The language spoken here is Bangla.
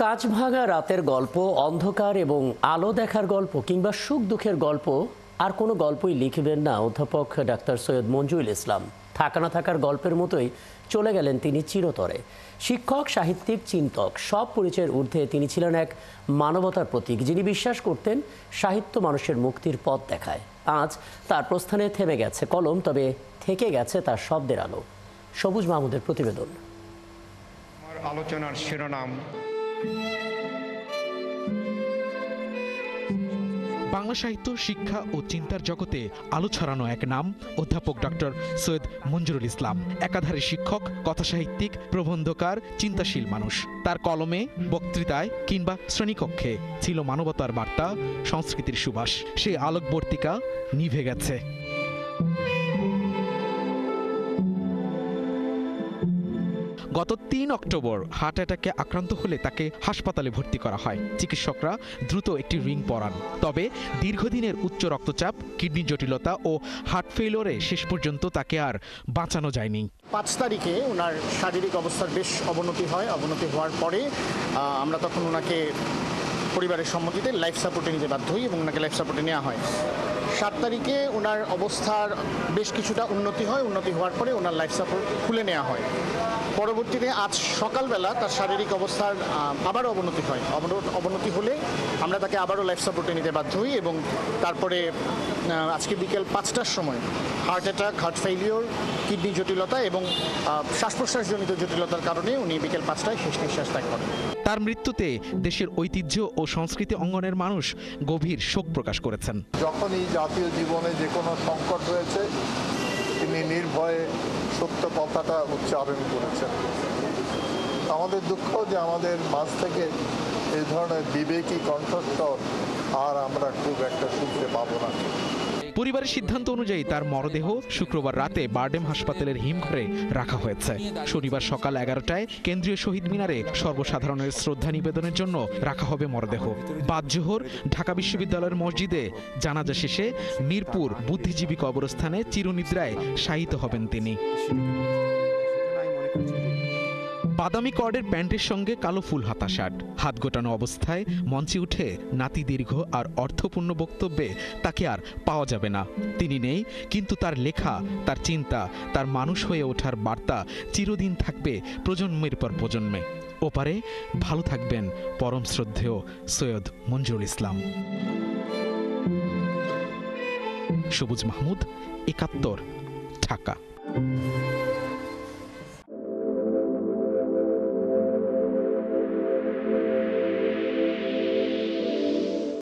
কাঁচভাঙা রাতের গল্প, অন্ধকার এবং আলো দেখার গল্প কিংবা সুখ দুঃখের গল্প আর কোনো গল্পই লিখবেন না অধ্যাপক ডাক্তার সৈয়দ মঞ্জুরুল ইসলাম। থাকা না থাকার গল্পের মতোই চলে গেলেন তিনি চিরতরে। শিক্ষক, সাহিত্যিক, চিন্তক, সব পরিচয়ের ঊর্ধ্বে তিনি ছিলেন এক মানবতার প্রতীক, যিনি বিশ্বাস করতেন সাহিত্য মানুষের মুক্তির পথ দেখায়। আজ তার প্রস্থানে থেমে গেছে কলম, তবে থেকে গেছে তার শব্দের আলো। সবুজ মাহমুদের প্রতিবেদন। আমার আলোচনার শিরোনাম বাংলা সাহিত্য, শিক্ষা ও চিন্তার জগতে আলো ছড়ানো এক নাম অধ্যাপক ডক্টর সৈয়দ মঞ্জুরুল ইসলাম। একাধারে শিক্ষক, কথাসাহিত্যিক, প্রবন্ধকার, চিন্তাশীল মানুষ। তার কলমে, বক্তৃতায় কিংবা শ্রেণীকক্ষে ছিল মানবতার বার্তা, সংস্কৃতির সুবাস। সেই আলোকবর্তিকা নিভে গেছে। গত ৩ অক্টোবর হার্ট অ্যাটাকে আক্রান্ত হলে তাকে হাসপাতালে ভর্তি করা হয়। চিকিৎসকরা দ্রুত একটি রিং পরান। তবে দীর্ঘদিনের উচ্চ রক্তচাপ, কিডনি জটিলতা ও হার্ট ফেইলিওরে শেষ পর্যন্ত তাকে আর বাঁচানো যায়নি। ৫ তারিখে ওনার শারীরিক অবস্থার বেশ অবনতি হয়। অবনতি হওয়ার পরে আমরা তখন ওনাকে পরিবারের সম্মতিতে লাইফ সাপোর্টে নিতে বাধ্য হই এবং ওনাকে লাইফ সাপোর্টে নেওয়া হয়। ৭ তারিখে ওনার অবস্থার বেশ কিছুটা উন্নতি হয়। উন্নতি হওয়ার পরে ওনার লাইফ সাপোর্ট খুলে নেওয়া হয়। পরবর্তীতে আজ সকালবেলা তার শারীরিক অবস্থার আবারও অবনতি হয়। অবনতি হলে আমরা তাকে আবারও লাইফ সাপোর্টে নিতে বাধ্য হই এবং তারপরে আজকে বিকেল ৫টার সময় heart attack, heart failure, kidney জটিলতা এবং শ্বাস প্রশ্বাসজনিত জটিলতার কারণে উনি বিকেল ৫টায় শেষ নিঃশ্বাস ত্যাগ করেন। তার মৃত্যুতে দেশের ঐতিহ্য ও সংস্কৃতি অঙ্গনের মানুষ গভীর শোক প্রকাশ করেছেন। যখনই জাতীয় জীবনে যে কোনো সংকট হয়েছে, তিনি নির্ভয়ে সত্য কথাটা উচ্চারণ করেছেন। আমাদের দুঃখ যে আমাদের মাঝ থেকে এই ধরনের বিবেকী কণ্ঠস্বর আর আমরা খুব একটা শুনতে পাবো না। পরিবারের সিদ্ধান্ত অনুযায়ী তার মরদেহ শুক্রবার রাতে বারডেম হাসপাতালের হিমঘরে রাখা হয়েছে। শনিবার সকাল 11টায় কেন্দ্রীয় শহীদ মিনারে সর্বসাধারণের শ্রদ্ধা নিবেদনের জন্য রাখা হবে মরদেহ। বাদ জোহর ঢাকা বিশ্ববিদ্যালয়ের মসজিদে জানাজা শেষে মিরপুর বুদ্ধিজীবী কবরস্থানে চিরনিদ্রায় শায়িত হবেন তিনি। বাদামি কর্ডের প্যান্টের সঙ্গে কালো ফুল হাতা শার্ট, হাত গোটানো অবস্থায় মঞ্চে উঠে নাতি দীর্ঘ আর অর্থপূর্ণ বক্তব্যে তাকে আর পাওয়া যাবে না। তিনি নেই, কিন্তু তার লেখা, তার চিন্তা, তার মানুষ হয়ে ওঠার বার্তা চিরদিন থাকবে প্রজন্মের পর প্রজন্মে। ওপারে ভালো থাকবেন পরম শ্রদ্ধেয় সৈয়দ মঞ্জুরুল ইসলাম। সবুজ মাহমুদ, ৭১, ঢাকা।